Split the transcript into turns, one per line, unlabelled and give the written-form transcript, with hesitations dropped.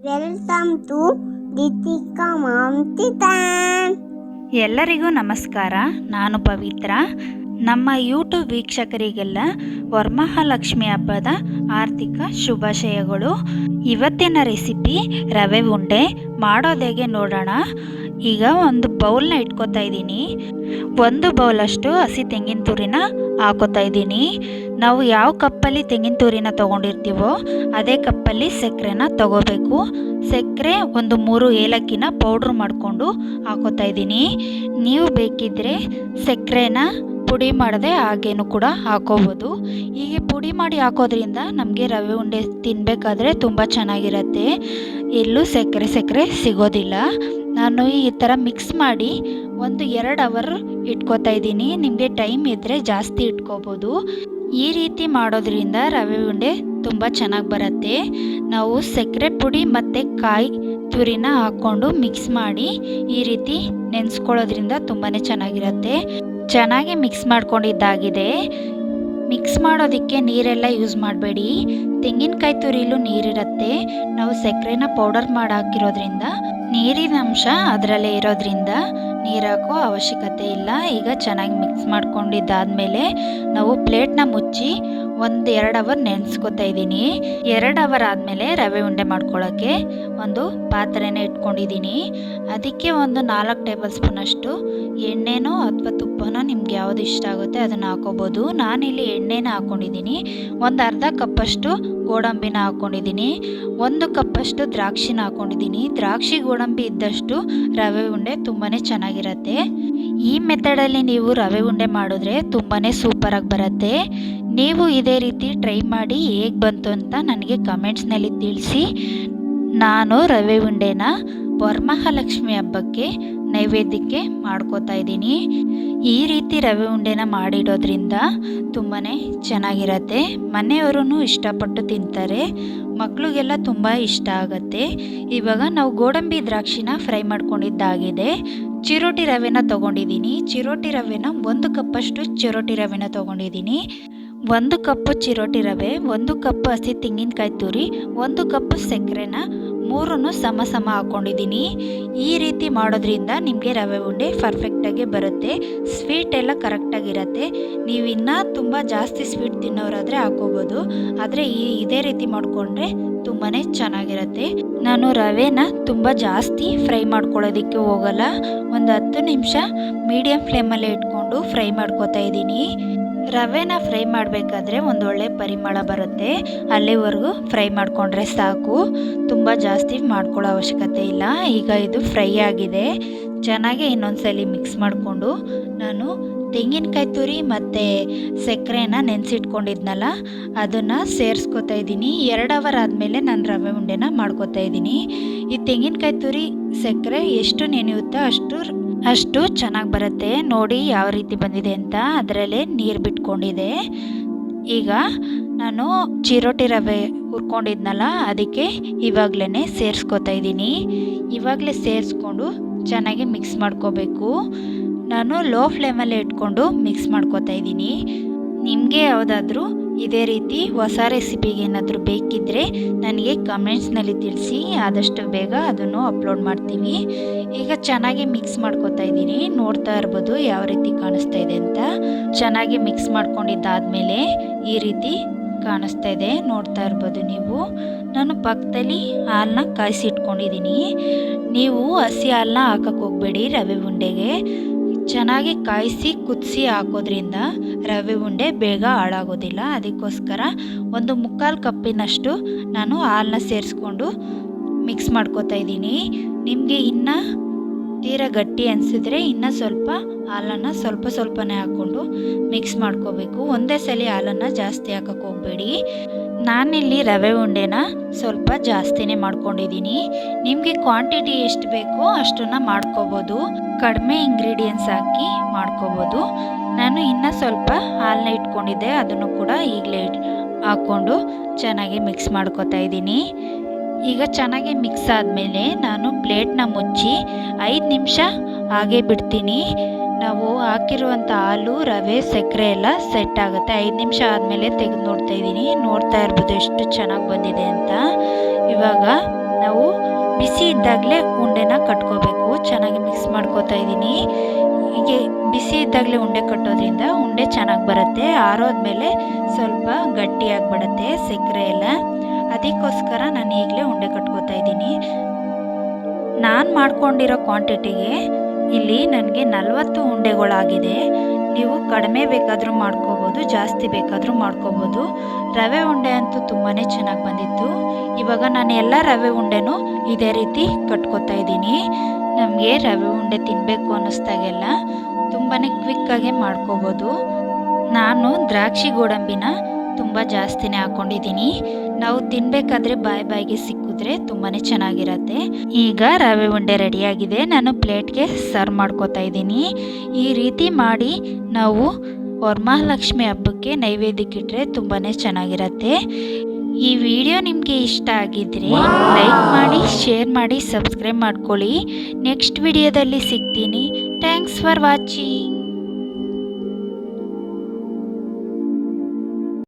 Welcome to Deepika ಮಾಂತಿತಾನ್.
ಎಲ್ಲರಿಗೂ ನಮಸ್ಕಾರ. ನಾನು ಪವಿತ್ರ. ನಮ್ಮ ಯೂಟ್ಯೂಬ್ ವೀಕ್ಷಕರಿಗೆಲ್ಲ ವರಮಹಾಲಕ್ಷ್ಮಿ ಹಬ್ಬದ ಆರ್ಥಿಕ ಶುಭಾಶಯಗಳು. ಇವತ್ತಿನ ರೆಸಿಪಿ ರವೆ ಉಂಡೆ ಮಾಡೋದು ಹೇಗೆ ನೋಡೋಣ. ಈಗ ಒಂದು ಬೌಲ್ನ ಇಟ್ಕೋತಾ ಇದ್ದೀನಿ. ಒಂದು ಬೌಲಷ್ಟು ಹಸಿ ತೆಂಗಿನ ತುರಿನ ಹಾಕೋತಾ ಇದ್ದೀನಿ. ನಾವು ಯಾವ ಕಪ್ಪಲ್ಲಿ ತೆಂಗಿನ ತುರಿನ ತೊಗೊಂಡಿರ್ತೀವೋ ಅದೇ ಕಪ್ಪಲ್ಲಿ ಸಕ್ಕರೆನ ತಗೋಬೇಕು. ಸಕ್ಕರೆ ಒಂದು 3 ಏಲಕ್ಕಿನ ಪೌಡ್ರ್ ಮಾಡಿಕೊಂಡು ಹಾಕೋತಾ ಇದ್ದೀನಿ. ನೀವು ಬೇಕಿದ್ದರೆ ಸಕ್ಕರೆನ ಪುಡಿ ಮಾಡದೆ ಹಾಗೇನು ಕೂಡ ಹಾಕೋಬೋದು. ಹೀಗೆ ಪುಡಿ ಮಾಡಿ ಹಾಕೋದ್ರಿಂದ ನಮಗೆ ರವೆ ಉಂಡೆ ತಿನ್ನಬೇಕಾದ್ರೆ ತುಂಬ ಚೆನ್ನಾಗಿರುತ್ತೆ. ಎಲ್ಲೂ ಸಕ್ಕರೆ ಸಿಗೋದಿಲ್ಲ. ನಾನು ಈ ಥರ ಮಿಕ್ಸ್ ಮಾಡಿ 1-2 ಅವರ್ ಇಟ್ಕೋತಾ ಇದ್ದೀನಿ. ನಿಮಗೆ ಟೈಮ್ ಇದ್ದರೆ ಜಾಸ್ತಿ ಇಟ್ಕೋಬೋದು. ಈ ರೀತಿ ಮಾಡೋದ್ರಿಂದ ರವೆ ಉಂಡೆ ತುಂಬ ಚೆನ್ನಾಗಿ ಬರುತ್ತೆ. ನಾವು ಸಕ್ಕರೆ ಪುಡಿ ಮತ್ತು ಕಾಯಿ ತುರಿನ ಹಾಕ್ಕೊಂಡು ಮಿಕ್ಸ್ ಮಾಡಿ ಈ ರೀತಿ ನೆನೆಸ್ಕೊಳ್ಳೋದ್ರಿಂದ ತುಂಬಾ ಚೆನ್ನಾಗಿರುತ್ತೆ. ಚೆನ್ನಾಗಿ ಮಿಕ್ಸ್ ಮಾಡ್ಕೊಂಡಿದ್ದಾಗಿದೆ. ಮಿಕ್ಸ್ ಮಾಡೋದಕ್ಕೆ ನೀರೆಲ್ಲ ಯೂಸ್ ಮಾಡಬೇಡಿ. ತೆಂಗಿನಕಾಯಿ ತುರಿಲೂ ನೀರಿರುತ್ತೆ. ನಾವು ಸಕ್ಕರೆನ ಪೌಡರ್ ಮಾಡಿ ಹಾಕಿರೋದ್ರಿಂದ ನೀರಿನ ಅಂಶ ಅದರಲ್ಲೇ ಇರೋದ್ರಿಂದ ನೀರು ಹಾಕೋ ಅವಶ್ಯಕತೆ ಇಲ್ಲ. ಈಗ ಚೆನ್ನಾಗಿ ಮಿಕ್ಸ್ ಮಾಡ್ಕೊಂಡಿದ್ದಾದಮೇಲೆ ನಾವು ಪ್ಲೇಟ್ನ ಮುಚ್ಚಿ 1-2 ಅವರ್ ನೆನೆಸ್ಕೊತಾ ಇದ್ದೀನಿ. 2 ಅವರ್ ಆದಮೇಲೆ ರವೆ ಉಂಡೆ ಮಾಡ್ಕೊಳ್ಳೋಕ್ಕೆ ಒಂದು ಪಾತ್ರೆನ ಇಟ್ಕೊಂಡಿದ್ದೀನಿ. ಅದಕ್ಕೆ ಒಂದು 4 ಟೇಬಲ್ ಸ್ಪೂನ್ ಅಷ್ಟು ಎಣ್ಣೆನೋ ಅಥವಾ ತುಪ್ಪನೋ ನಿಮ್ಗೆ ಯಾವುದು ಇಷ್ಟ ಆಗುತ್ತೆ ಅದನ್ನು ಹಾಕೋಬೋದು. ನಾನಿಲ್ಲಿ ಎಣ್ಣೆನ ಹಾಕ್ಕೊಂಡಿದ್ದೀನಿ. ಒಂದು ಅರ್ಧ ಕಪ್ಪಷ್ಟು ಗೋಡಂಬಿನ ಹಾಕ್ಕೊಂಡಿದ್ದೀನಿ. 1 ಕಪ್ಪಷ್ಟು ದ್ರಾಕ್ಷಿನ ಹಾಕ್ಕೊಂಡಿದ್ದೀನಿ. ದ್ರಾಕ್ಷಿ ಗೋಡಂಬಿ ಇದ್ದಷ್ಟು ರವೆ ಉಂಡೆ ತುಂಬಾ ಚೆನ್ನಾಗಿರುತ್ತೆ. ಈ ಮೆಥಡಲ್ಲಿ ನೀವು ರವೆ ಉಂಡೆ ಮಾಡಿದ್ರೆ ತುಂಬಾ ಸೂಪರಾಗಿ ಬರುತ್ತೆ. ನೀವು ಇದೇ ರೀತಿ ಟ್ರೈ ಮಾಡಿ ಹೇಗೆ ಬಂತು ಅಂತ ನನಗೆ ಕಮೆಂಟ್ಸ್ನಲ್ಲಿ ತಿಳಿಸಿ. ನಾನು ರವೆ ಉಂಡೆನ ವರಮಹಾಲಕ್ಷ್ಮಿ ಹಬ್ಬಕ್ಕೆ ನೈವೇದ್ಯಕ್ಕೆ ಮಾಡ್ಕೋತಾ ಇದ್ದೀನಿ. ಈ ರೀತಿ ರವೆ ಉಂಡೆನ ಮಾಡಿಡೋದ್ರಿಂದ ತುಂಬಾ ಚೆನ್ನಾಗಿರತ್ತೆ. ಮನೆಯವರು ಇಷ್ಟಪಟ್ಟು ತಿಂತಾರೆ. ಮಕ್ಕಳಿಗೆಲ್ಲ ತುಂಬ ಇಷ್ಟ ಆಗುತ್ತೆ. ಇವಾಗ ನಾವು ಗೋಡಂಬಿ ದ್ರಾಕ್ಷಿನ ಫ್ರೈ ಮಾಡ್ಕೊಂಡಿದ್ದಾಗಿದೆ. ಚಿರೋಟಿ ರವೆನ ತೊಗೊಂಡಿದ್ದೀನಿ. ಚಿರೋಟಿ ರವೆನ 1 ಕಪ್ಪಷ್ಟು ಚಿರೋಟಿ ರವೆನ ತೊಗೊಂಡಿದ್ದೀನಿ. 1 ಕಪ್ಪು ಚಿರೋಟಿ ರವೆ, 1 ಕಪ್ ಹಸಿ ತೆಂಗಿನಕಾಯಿ ತುರಿ, 1 ಕಪ್ ಸಕ್ಕರೆನ 3 ಸಮ ಹಾಕ್ಕೊಂಡಿದ್ದೀನಿ. ಈ ರೀತಿ ಮಾಡೋದ್ರಿಂದ ನಿಮಗೆ ರವೆ ಉಂಡೆ ಪರ್ಫೆಕ್ಟಾಗಿ ಬರುತ್ತೆ. ಸ್ವೀಟ್ ಎಲ್ಲ ಕರೆಕ್ಟಾಗಿರುತ್ತೆ. ನೀವು ಇನ್ನೂ ತುಂಬ ಜಾಸ್ತಿ ಸ್ವೀಟ್ ತಿನ್ನೋರಾದರೆ ಹಾಕೋಬೋದು. ಆದರೆ ಇದೇ ರೀತಿ ಮಾಡಿಕೊಂಡ್ರೆ ತುಂಬಾ ಚೆನ್ನಾಗಿರುತ್ತೆ. ನಾನು ರವೆನ ತುಂಬ ಜಾಸ್ತಿ ಫ್ರೈ ಮಾಡ್ಕೊಳ್ಳೋದಕ್ಕೆ ಹೋಗಲ್ಲ. ಒಂದು 10 ನಿಮಿಷ ಮೀಡಿಯಮ್ ಫ್ಲೇಮಲ್ಲೇ ಇಟ್ಕೊಂಡು ಫ್ರೈ ಮಾಡ್ಕೋತಾ ಇದ್ದೀನಿ. ರವೆನ ಫ್ರೈ ಮಾಡಬೇಕಾದ್ರೆ ಒಂದೊಳ್ಳೆ ಪರಿಮಳ ಬರುತ್ತೆ. ಅಲ್ಲಿವರೆಗೂ ಫ್ರೈ ಮಾಡಿಕೊಂಡ್ರೆ ಸಾಕು. ತುಂಬ ಜಾಸ್ತಿ ಮಾಡ್ಕೊಳ್ಳೋ ಅವಶ್ಯಕತೆ ಇಲ್ಲ. ಈಗ ಇದು ಫ್ರೈ ಆಗಿದೆ. ಚೆನ್ನಾಗಿ ಇನ್ನೊಂದ್ಸಲಿ ಮಿಕ್ಸ್ ಮಾಡಿಕೊಂಡು ನಾನು ತೆಂಗಿನಕಾಯಿ ತುರಿ ಮತ್ತು ಸಕ್ಕರೆನ ನೆನೆಸಿಟ್ಕೊಂಡಿದ್ನಲ್ಲ ಅದನ್ನು ಸೇರಿಸ್ಕೊತಾ ಇದ್ದೀನಿ. 2 ಅವರ್ ಆದಮೇಲೆ ನಾನು ರವೆ ಉಂಡೆನ ಮಾಡ್ಕೋತಾ ಇದ್ದೀನಿ. ಈ ತೆಂಗಿನಕಾಯಿ ತುರಿ ಸಕ್ಕರೆ ಎಷ್ಟು ನೆನೆಯುತ್ತೋ ಅಷ್ಟು ಚೆನ್ನಾಗಿ ಬರುತ್ತೆ. ನೋಡಿ ಯಾವ ರೀತಿ ಬಂದಿದೆ ಅಂತ. ಅದರಲ್ಲೇ ನೀರು ಬಿಟ್ಕೊಂಡಿದೆ. ಈಗ ನಾನು ಚಿರೋಟಿ ರವೆ ಹುರ್ಕೊಂಡಿದ್ನಲ್ಲ ಅದಕ್ಕೆ ಇವಾಗಲೇ ಸೇರಿಸ್ಕೊತಾ ಇದ್ದೀನಿ. ಇವಾಗಲೇ ಸೇರಿಸ್ಕೊಂಡು ಚೆನ್ನಾಗಿ ಮಿಕ್ಸ್ ಮಾಡ್ಕೋಬೇಕು. ನಾನು ಲೋ ಫ್ಲೇಮಲ್ಲೇ ಇಟ್ಕೊಂಡು ಮಿಕ್ಸ್ ಮಾಡ್ಕೋತಾ ಇದ್ದೀನಿ. ನಿಮಗೆ ಯಾವುದಾದ್ರೂ ಇದೇ ರೀತಿ ಹೊಸ ರೆಸಿಪಿಗೆ ಏನಾದರೂ ಬೇಕಿದ್ದರೆ ನನಗೆ ಕಮೆಂಟ್ಸ್ನಲ್ಲಿ ತಿಳಿಸಿ. ಆದಷ್ಟು ಬೇಗ ಅದನ್ನು ಅಪ್ಲೋಡ್ ಮಾಡ್ತೀವಿ. ಈಗ ಚೆನ್ನಾಗಿ ಮಿಕ್ಸ್ ಮಾಡ್ಕೋತಾ ಇದ್ದೀನಿ. ನೋಡ್ತಾ ಇರ್ಬೋದು ಯಾವ ರೀತಿ ಕಾಣಿಸ್ತಾ ಇದೆ ಅಂತ. ಚೆನ್ನಾಗಿ ಮಿಕ್ಸ್ ಮಾಡ್ಕೊಂಡಿದ್ದಾದಮೇಲೆ ಈ ರೀತಿ ಕಾಣಿಸ್ತಾ ಇದೆ. ನೋಡ್ತಾ ಇರ್ಬೋದು ನೀವು. ನಾನು ಪಕ್ಕದಲ್ಲಿ ಹಾಲನ್ನ ಕಾಯಿಸಿ ಇಟ್ಕೊಂಡಿದ್ದೀನಿ. ನೀವು ಹಸಿ ಹಾಲನ್ನ ಹಾಕಕ್ಕೆ ಹೋಗಬೇಡಿ. ರವೆ ಉಂಡೆಗೆ ಚೆನ್ನಾಗಿ ಕಾಯಿಸಿ ಕುದಿಸಿ ಹಾಕೋದ್ರಿಂದ ರವೆ ಉಂಡೆ ಬೇಗ ಹಾಳಾಗೋದಿಲ್ಲ. ಅದಕ್ಕೋಸ್ಕರ 1/4 ಕಪ್ಪಿನಷ್ಟು ನಾನು ಹಾಲನ್ನ ಸೇರಿಸ್ಕೊಂಡು ಮಿಕ್ಸ್ ಮಾಡ್ಕೋತಾ ಇದ್ದೀನಿ. ನಿಮಗೆ ಇನ್ನೂ ತೀರಾ ಗಟ್ಟಿ ಅನಿಸಿದ್ರೆ ಇನ್ನೂ ಸ್ವಲ್ಪ ಹಾಲನ್ನು ಸ್ವಲ್ಪನೇ ಹಾಕ್ಕೊಂಡು ಮಿಕ್ಸ್ ಮಾಡ್ಕೋಬೇಕು. ಒಂದೇ ಸಲ ಹಾಲನ್ನು ಜಾಸ್ತಿ ಹಾಕಕ್ಕೆ ಹೋಗಬೇಡಿ. ನಾನಿಲ್ಲಿ ರವೆ ಉಂಡೆನ ಸ್ವಲ್ಪ ಜಾಸ್ತಿನೇ ಮಾಡ್ಕೊಂಡಿದ್ದೀನಿ. ನಿಮಗೆ ಕ್ವಾಂಟಿಟಿ ಎಷ್ಟು ಬೇಕೋ ಅಷ್ಟನ್ನು ಮಾಡ್ಕೋಬೋದು. ಕಡಿಮೆ ಇಂಗ್ರೀಡಿಯೆಂಟ್ಸ್ ಹಾಕಿ ಮಾಡ್ಕೋಬೋದು. ನಾನು ಇನ್ನೂ ಸ್ವಲ್ಪ ಹಾಲನ್ನ ಇಟ್ಕೊಂಡಿದ್ದೆ. ಅದನ್ನು ಕೂಡ ಈಗಲೇ ಹಾಕ್ಕೊಂಡು ಚೆನ್ನಾಗಿ ಮಿಕ್ಸ್ ಮಾಡ್ಕೋತಾ ಇದ್ದೀನಿ. ಈಗ ಚೆನ್ನಾಗಿ ಮಿಕ್ಸ್ ಆದಮೇಲೆ ನಾನು ಪ್ಲೇಟ್ನ ಮುಚ್ಚಿ 5 ನಿಮಿಷ ಹಾಗೆ ಬಿಡ್ತೀನಿ. ನಾವು ಹಾಕಿರುವಂಥ ಹಾಲು ರವೆ ಸಕ್ಕರೆ ಎಲ್ಲ ಸೆಟ್ ಆಗುತ್ತೆ. 5 ನಿಮಿಷ ಆದಮೇಲೆ ತೆಗೆದು ನೋಡ್ತಾ ಇದ್ದೀನಿ. ನೋಡ್ತಾ ಇರ್ಬೋದು ಎಷ್ಟು ಚೆನ್ನಾಗಿ ಬಂದಿದೆ ಅಂತ. ಇವಾಗ ನಾವು ಬಿಸಿ ಇದ್ದಾಗಲೇ ಉಂಡೆನ ಕಟ್ಕೋಬೇಕು. ಚೆನ್ನಾಗಿ ಮಿಕ್ಸ್ ಮಾಡ್ಕೋತಾ ಇದ್ದೀನಿ. ಹೀಗೆ ಬಿಸಿ ಇದ್ದಾಗಲೇ ಉಂಡೆ ಕಟ್ಟೋದ್ರಿಂದ ಉಂಡೆ ಚೆನ್ನಾಗಿ ಬರುತ್ತೆ. ಆರೋದ್ಮೇಲೆ ಸ್ವಲ್ಪ ಗಟ್ಟಿಯಾಗಿಬಿಡುತ್ತೆ ಸಕ್ಕರೆ ಎಲ್ಲ. ಅದಕ್ಕೋಸ್ಕರ ನಾನು ಈಗಲೇ ಉಂಡೆ ಕಟ್ಕೋತಾ ಇದ್ದೀನಿ. ನಾನು ಮಾಡ್ಕೊಂಡಿರೋ ಕ್ವಾಂಟಿಟಿಗೆ ಇಲ್ಲಿ ನನಗೆ 40 ಉಂಡೆಗಳಾಗಿದೆ. ನೀವು ಕಡಿಮೆ ಬೇಕಾದರೂ ಮಾಡ್ಕೋಬೋದು, ಜಾಸ್ತಿ ಬೇಕಾದರೂ ಮಾಡ್ಕೋಬೋದು. ರವೆ ಉಂಡೆ ಅಂತೂ ತುಂಬಾ ಚೆನ್ನಾಗಿ ಬಂದಿತ್ತು. ಇವಾಗ ನಾನು ಎಲ್ಲ ರವೆ ಉಂಡೆನೂ ಇದೇ ರೀತಿ ಕಟ್ಕೋತಾ ಇದ್ದೀನಿ. ನಮಗೆ ರವೆ ಉಂಡೆ ತಿನ್ನಬೇಕು ಅನ್ನಿಸ್ದಾಗೆಲ್ಲ ತುಂಬಾ ಕ್ವಿಕ್ಕಾಗೆ ಮಾಡ್ಕೋಬೋದು. ನಾನು ದ್ರಾಕ್ಷಿ ಗೋಡಂಬಿನ ತುಂಬ ಜಾಸ್ತಿನೇ ಹಾಕ್ಕೊಂಡಿದ್ದೀನಿ. ನಾವು ತಿನ್ನಬೇಕಾದ್ರೆ ಬಾಯಿಗೆ ಸಿಕ್ಕಿದ್ರೆ ತುಂಬಾ ಚೆನ್ನಾಗಿರತ್ತೆ. ಈಗ ರವೆ ಉಂಡೆ ರೆಡಿಯಾಗಿದೆ. ನಾನು ಪ್ಲೇಟ್ಗೆ ಸರ್ವ್ ಮಾಡ್ಕೋತಾ ಇದ್ದೀನಿ. ಈ ರೀತಿ ಮಾಡಿ ನಾವು ವರಮಹಾಲಕ್ಷ್ಮಿ ಹಬ್ಬಕ್ಕೆ ನೈವೇದ್ಯಕ್ಕಿಟ್ರೆ ತುಂಬಾ ಚೆನ್ನಾಗಿರತ್ತೆ. ಈ ವಿಡಿಯೋ ನಿಮಗೆ ಇಷ್ಟ ಆಗಿದ್ರೆ ಲೈಕ್ ಮಾಡಿ, ಶೇರ್ ಮಾಡಿ, ಸಬ್ಸ್ಕ್ರೈಬ್ ಮಾಡ್ಕೊಳ್ಳಿ. ನೆಕ್ಸ್ಟ್ ವಿಡಿಯೋದಲ್ಲಿ ಸಿಗ್ತೀನಿ. Thanks for watching.